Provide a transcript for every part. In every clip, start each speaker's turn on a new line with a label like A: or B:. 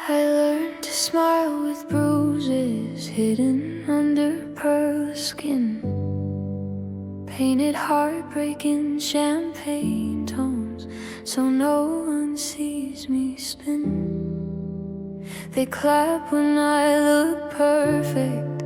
A: I learned to smile with bruises hidden under pearl skin, painted heartbreak in champagne tones so no one sees me spin. They clap when I look perfect,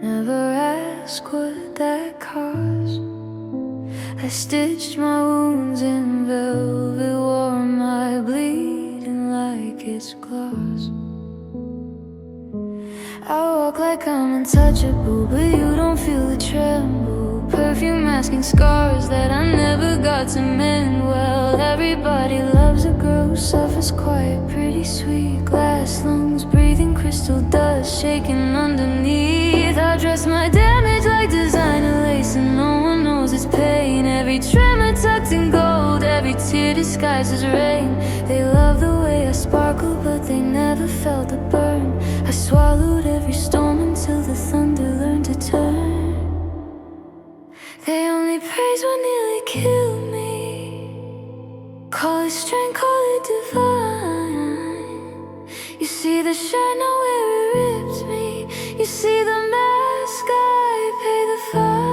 A: never ask what that cost. I stitched my wounds in velvet, wore my bleeding like it's gloss. I walk like I'm untouchable, but you don't feel the tremble. Perfume masking scars that I never got to mend. Well, everybody loves a girl who suffers quiet, pretty sweet. Glass lungs, breathing crystal dust, shaking underneath. I dress my damage like designer lace, and no one knows its pain. Every tremor tucked in gold, every tear disguised as rain. They love the way I sparkle, but they never felt the burn. I swallowed every storm until the thunder learned to turn. They only praise what nearly killed me. Call it strength, call it divine. You see the shine now where it ripped me. You see the mask, I pay the fine.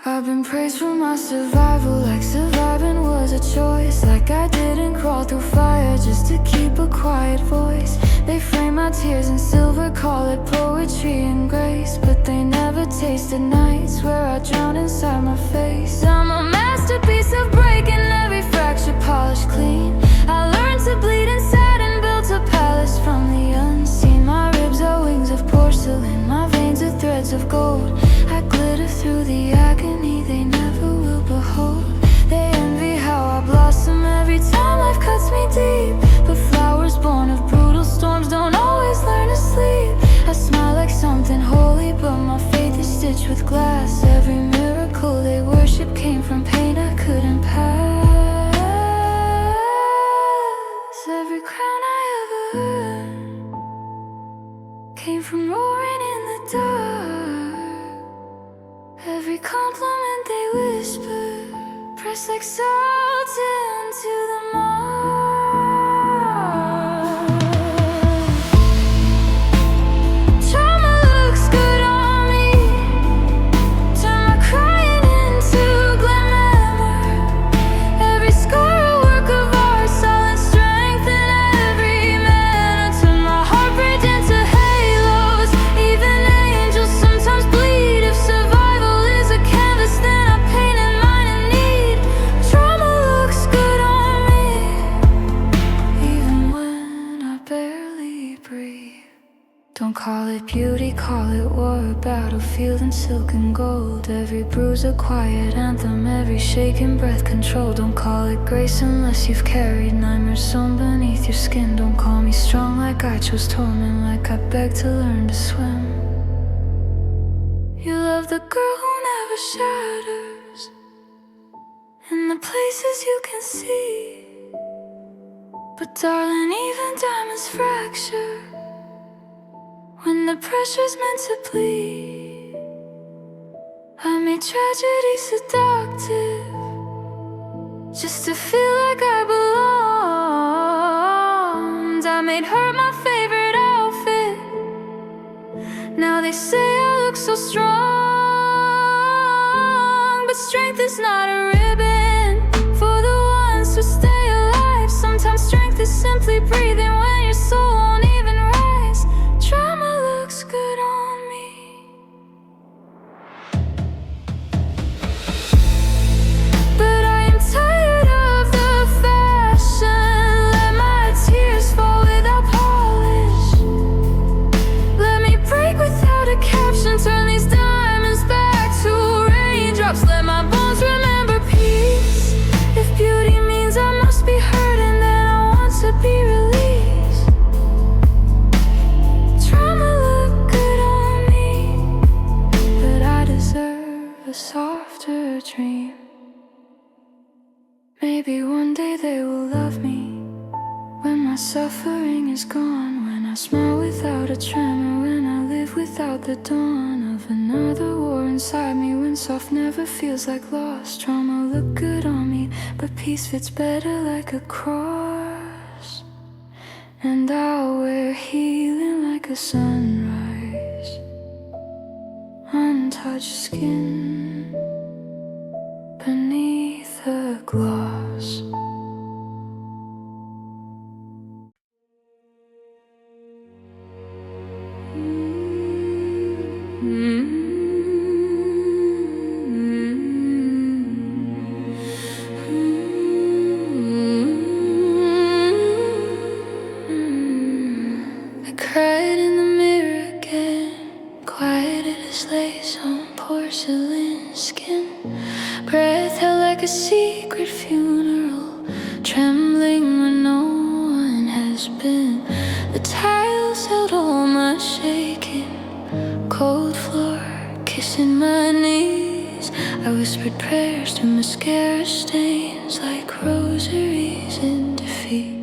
A: I've been praised for my survival, like surviving was a choice. Like I didn't crawl through fire just to keep a quiet voice. They frame my tears in silver, call it poetry and grace, but they never tasted nights where I drowned inside my face. I'm a masterpiece of breaking, every fracture polished clean. I learned to bleed inside and built a palace from the unseen. My ribs are wings of porcelain, my veins are threads of gold. I glitter through the agony they never will behold. They envy how I blossom every time life cuts me deep. But flowers born of brutal storms don't always learn to sleep. I smile like something holy, but my faith is stitched with glass. Every miracle they worship came from pain I couldn't pass. Every crown I ever earned came from roaring in the dark. Every compliment they whisper, pressed like salt into the mark. Trauma looks good on me, turn my crying into glamour. Every scar a work of art, solid strength in every manner. Turn my heartbreak into halos, even angels sometimes bleed. If survival is a canvas, then I painted mine in need. Trauma looks good on me, even when I barely breathe. Don't call it beauty, call it war, a battlefield in silk and gold. Every bruise a quiet anthem, every shaken breath control. Don't call it grace unless you've carried nightmares sewn beneath your skin. Don't call me strong like I chose torment, like I begged to learn to swim. You love the girl who never shatters, in the places you can see. But darling, even diamonds fracture when the pressure's meant to bleed. I made tragedy seductive just to feel like I belonged. I made her my favorite outfit, now they say I look so strong. But strength is not a ribbon for the ones who stay alive. Sometimes strength is simply breathing when your soul won't even rise. Trauma looks good on me. But I am tired of the fashion. Let my tears fall without polish. Let me break without a caption. Turn these diamonds back to raindrops. Let my bones remember peace. Maybe one day they will love me when my suffering is gone, when I smile without a tremor, when I live without the dawn of another war inside me, when soft never feels like loss. Trauma look good on me, but peace fits better like a cross. And I'll wear healing like a sunrise, untouched skin beneath the gloss. I cried in the mirror again, quieted as lace on porcelain skin. Breath held like a secret funeral, trembling when no one has been. The tiles held all my shaking, cold floor kissing my knees. I whispered prayers to mascara stains like rosaries in defeat.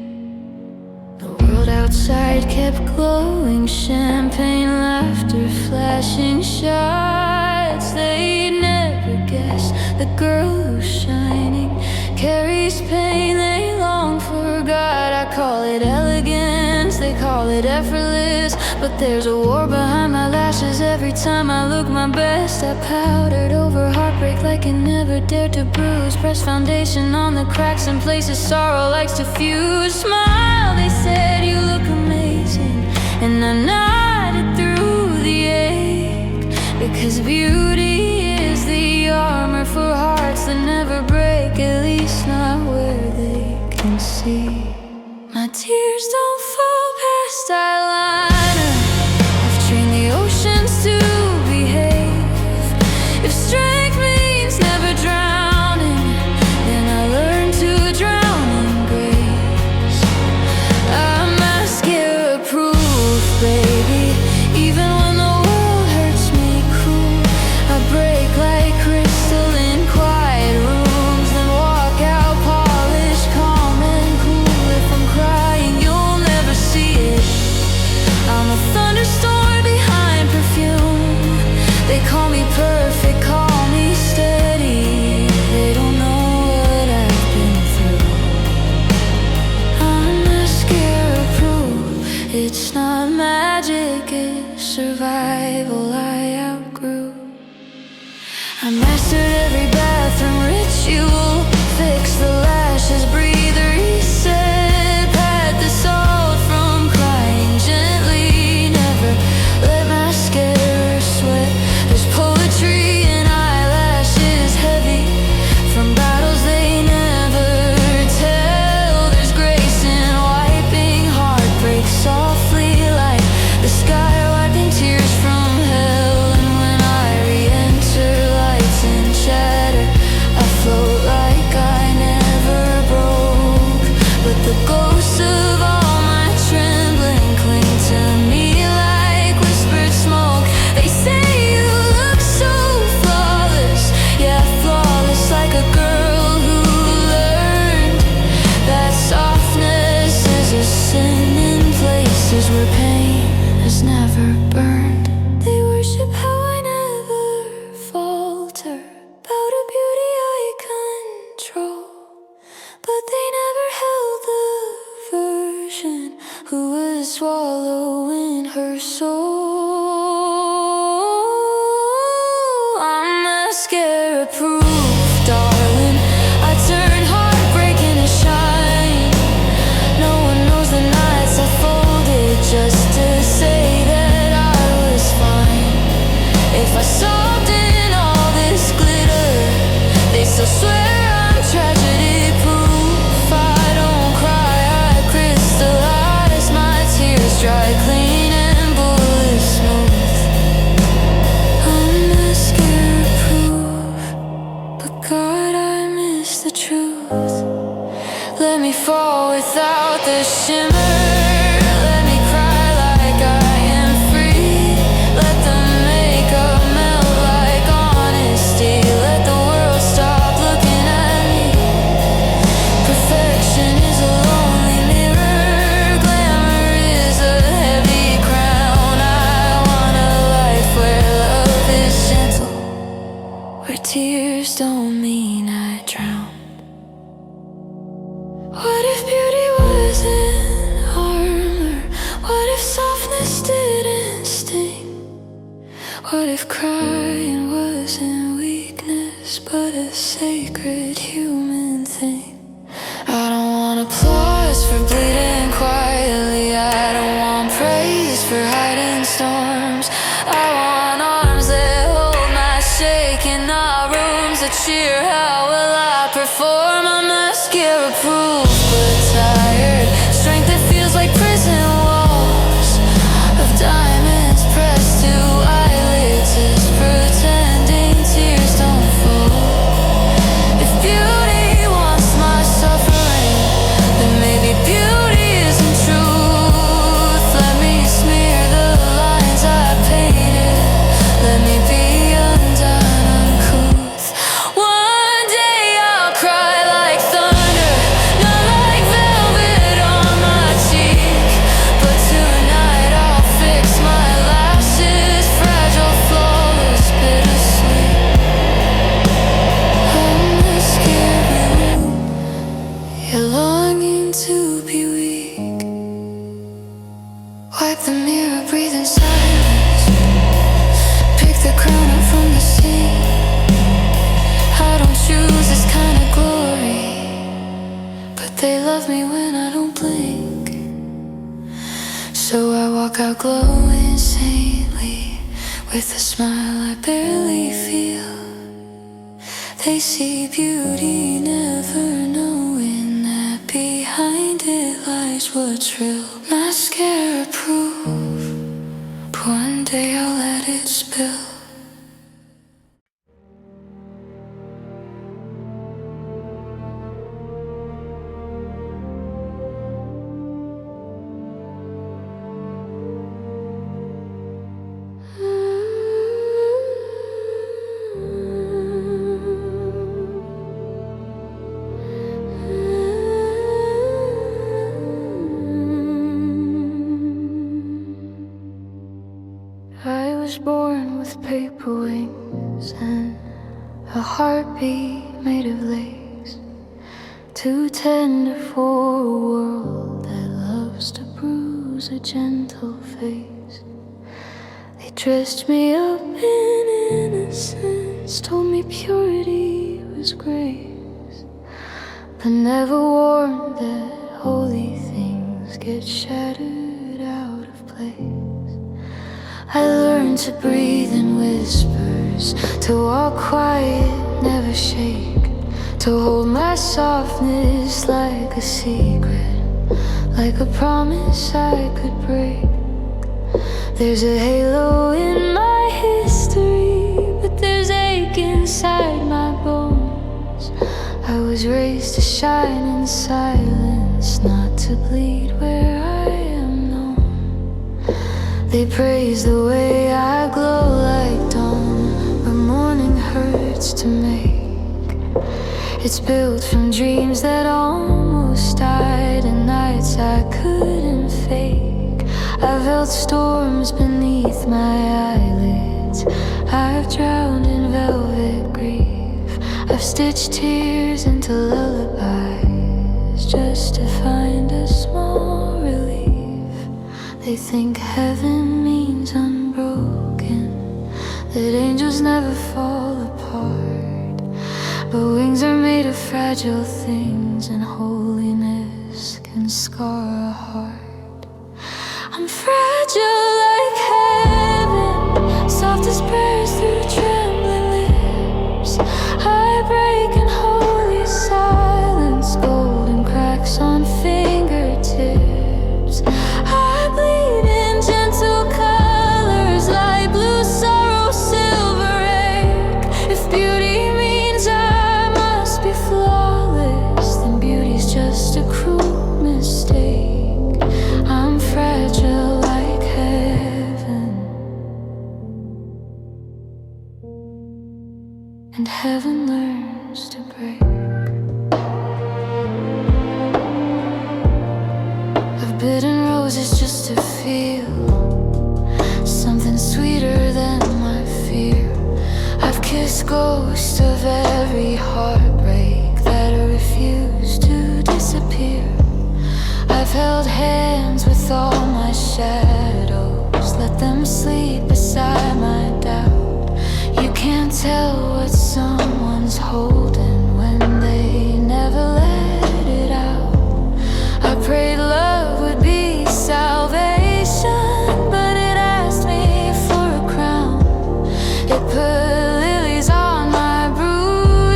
A: The world outside kept glowing, champagne, laughter, flashing shots. They'd never guess the girl who's shining carries pain they long forgot. I call it elegance, they call it effortless, but there's a war behind my lashes. Every time I look my best, I powdered over heartbreak like it never dared to bruise. Pressed foundation on the cracks in places sorrow likes to fuse. Smile, they said, you look amazing, and I nodded through the ache, because beauty is the armor for hearts that never break, at least not where they can see. My tears don't fall past eyeliner. I've trained the oceans to behave. If strength means never drowning, then I learn to drown in grace. I'm mascara proof, baby. Even when the world hurts me cruel, I break like crystal in quiet rooms, then walk out polished, calm and cool. If I'm crying, you'll never see it. I'm a thunderstorm behind perfume. They call me perfect, call me steady. They don't know what I've been through. I'm mascara proof. It's not magic, it's survival I outgrew. I mastered every bathroom ritual, fix the lashes, breathe, reset, pat the salt from crying gently. Never let mascara sweat. There's poetry in eyelashes heavy from battles they never tell. There's grace in wiping heartbreak softly like the sky wiping tears from hell. And when I re-enter lights and chatter, I float like I never broke. But the ghosts of all my trembling cling to me like whispered smoke. They say you look so flawless, yeah, flawless, like a girl who learned that softness is a sin in places where pain has never burned. They worship how I never falter, bow to beauty I control, but they never held the version who was swallowing her soul. I'm mascara proof, darling. I turn heartbreak into shine. No one knows the nights I folded just to say that I was fine. If I sobbed in all this glitter, they still swear I'm tragedy proof. I don't cry, I crystallize. My tears dry clean and bullet smooth. I'm mascara proof, but God, I miss the truth. Let me fall without the shimmer. Let me cry like I am free. Let the makeup melt like honesty. Let the world stop looking at me. cheer. How will I perform? My mascara proof but tired. Strength that feels like prison walls of diamonds pressed to eyelids as pretending tears don't fall. If beauty wants my suffering, then maybe beauty isn't truth. Let me smear the lines I painted. Let me be undone, uncouth. One day I'll cry like thunder, not like velvet on my cheek. But tonight I'll fix my lashes, fragile, flawless, bittersweet. I'm the scared room, you're longing to be weak. Wipe the mirror, breathe in silence. Pick the crown up from the sea. I don't choose this kind of glory, but they love me when I don't blink. So I walk out glowing saintly, with a smile I barely feel. They see beauty, never knowing that behind it lies what's real. Mascara proof, but one day I'll let it spill. I was born with paper wings and a heartbeat made of lace, too tender for a world that loves to bruise a gentle face. They dressed me up in innocence, told me purity was grace, but never warned that holy things get shattered out of place. I learned to breathe in whispers, to walk quiet, never shake, to hold my softness like a secret, like a promise I could break. There's a halo in my history, but there's ache inside my bones. I was raised to shine in silence, not to bleed where I am known. They praise the way I glow like dawn, but morning hurts to make. It's built from dreams that almost died and nights I couldn't fake. I've held storms beneath my eyelids, I've drowned in velvet grief. I've stitched tears into lullabies just to find a small relief. They think heaven means unbroken, that angels never fall apart, but wings are made of fragile things, and holiness can scar a heart. I'm fragile like heaven, soft as prayers through trembling lips. I break in holy silence, golden cracks on fingertips. I bleed in gentle colors, light blue sorrow, silver ache. If beauty means I must be flawless, then beauty's just a cruel mistake. I'm fragile like heaven, and heaven learns to break. I've bitten roses just to feel something sweeter than my fear. I've kissed ghosts of every heartbreak that refused to disappear. I've held hands with all my shadows, let them sleep beside my doubt. You can't tell what someone's holding when they never let it out. I prayed love would be salvation, but it asked me for a crown. It put lilies on my bruises.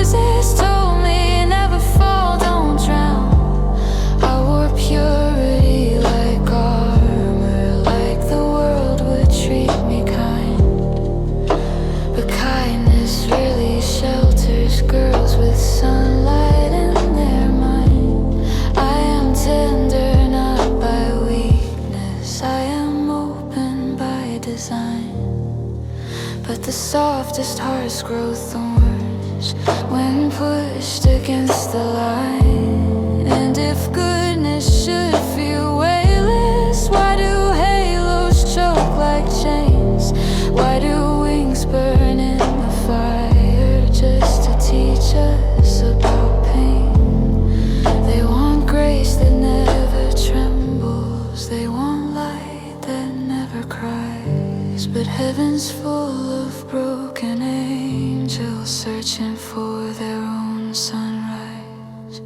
A: flowers grow thorns when pushed against the line. And if goodness should feel weightless, why do halos choke like chains? Why do wings burn in the fire just to teach us about pain? They want grace that never trembles, they want light that never cries. But heaven's full of broken angels searching for their own sunrise.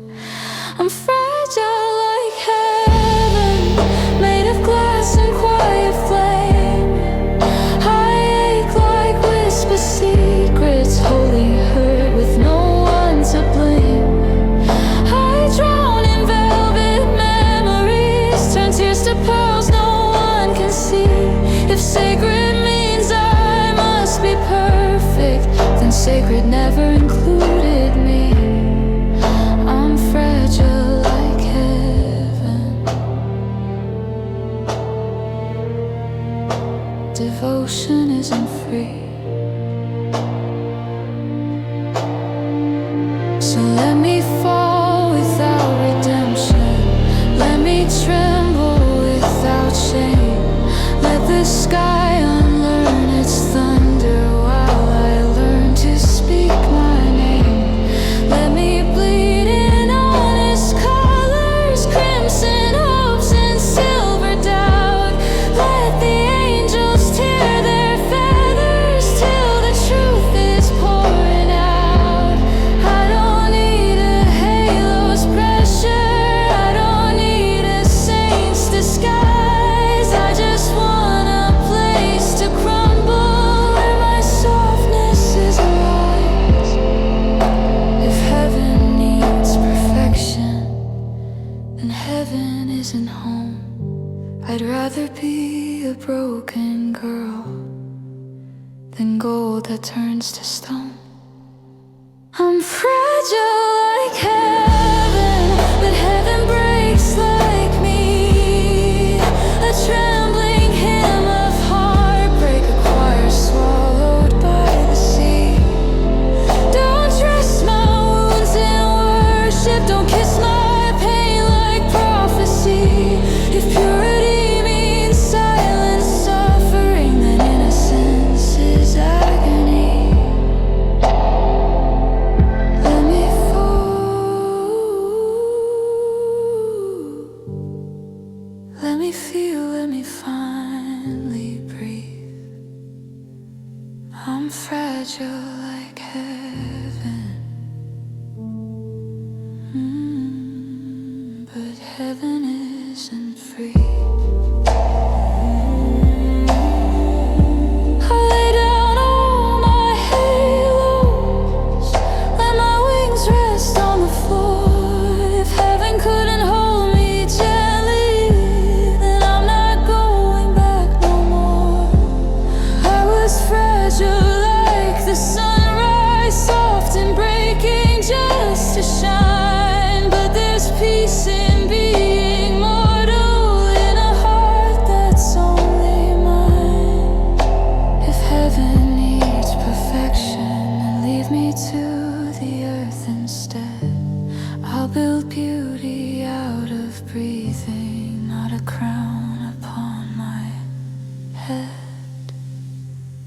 A: I'm fragile like heaven, made of glass and quiet flame. I ache like whisper secrets, holding hurt with no one to blame. I drown in velvet memories, turn tears to pearls no one can see. If sacred means I must be perfect, then sacred never included me. I'm fragile like heaven. Devotion isn't free, so let me fall without redemption. Let me tremble without shame. Let the sky unlearn its thunder while I learn to speak my name. Let me bleed in honest colors, crimson hopes and silver doubt. Let the angels tear their feathers till the truth is pouring out. I don't need a halo's pressure, I don't need a saint's disguise. I just want a place to crumble where my softness is arise. If heaven needs perfection, then heaven isn't home. I'd rather be a broken girl than gold that turns to stone. I'm fragile like heaven, but heaven breaks like me. A trembling hymn of heartbreak, a choir swallowed by the sea. Don't dress my wounds in worship, don't kiss my pain like prophecy. If purity means silent suffering, then innocence is agony. Let me fall, let me feel, let me finally breathe. I'm fragile like heaven, but heaven isn't free. I lay down all my halos, let my wings rest on the floor. If heaven couldn't hold me gently, then I'm not going back no more. I was fragile like the sunrise, soft and breaking just to shine. But there's peace in being mortal in a heart that's only mine. If heaven needs perfection, then leave me to the earth instead. I'll build beauty out of breathing, not a crown upon my head.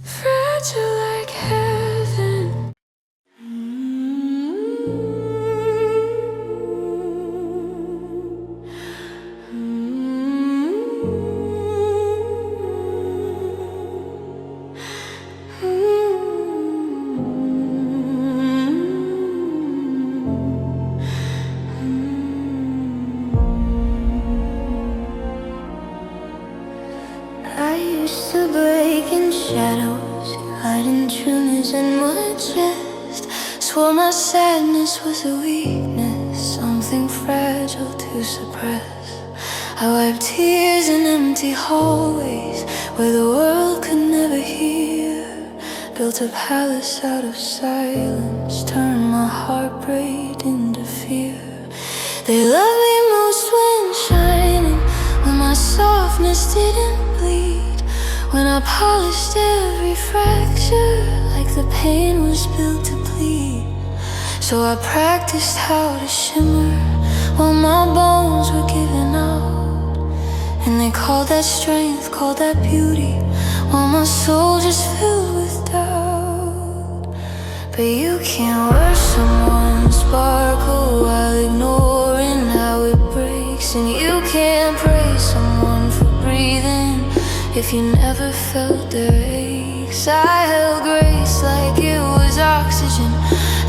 A: Fragile like heaven. I used to break in shadows, hiding truths in my chest. Swore my sadness was a weakness, something fragile to suppress. I wiped tears in empty hallways where the world could never hear. Built a palace out of silence, turned my heartbreak into fear. They love me most when shining, when my softness didn't bleed, when I polished every fracture like the pain was built to bleed. So I practiced how to shimmer while my bones were giving out. And they called that strength, called that beauty, while my soul just filled with doubt. But you can't watch someone sparkle while ignoring how it breaks. And you can't praise someone for breathing if you never felt their aches. I held grace like it was oxygen,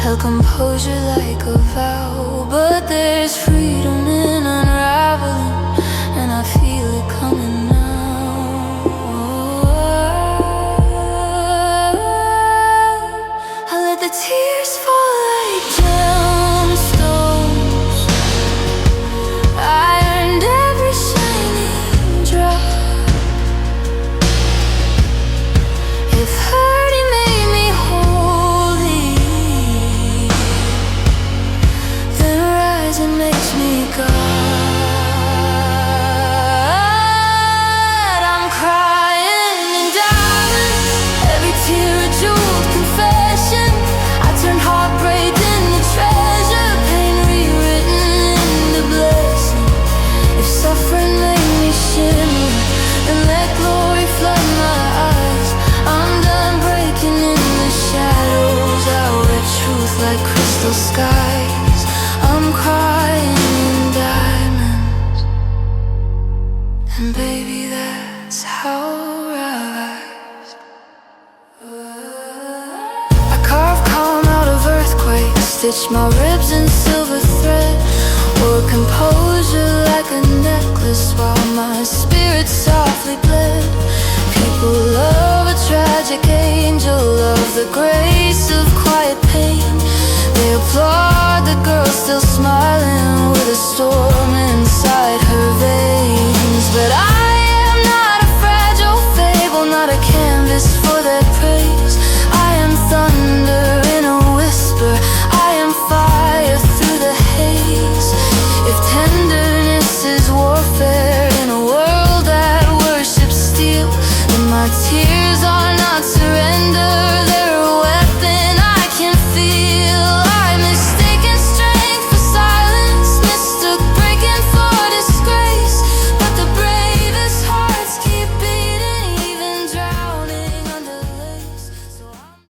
A: held composure like a vow. But there's freedom in unraveling, and I feel it coming now. I let the tears fall like gemstones. I earned every shining drop. If hurting made me holy, then rising makes me God. I'm crying in diamonds, every tear a jeweled confession. I turned heartbreak into treasure, pain rewritten into blessing. If suffering made me shimmer, then let glory flood my eyes. I'm done breaking in the shadows, I wear truth like crystal skies. I'm crying in diamonds, and baby, that's how I rise. I carve calm out of earthquakes, stitch my ribs in silver thread, wore composure like a necklace while my spirit softly bled. People love a tragic angel, love the grace of quiet pain. They applaud the girl still smiling with a storm inside her veins. But I am not a fragile fable, not a canvas for their praise. I am thunder in a whisper, I am fire through the haze. If tenderness is warfare in a world that worships steel, then my tears are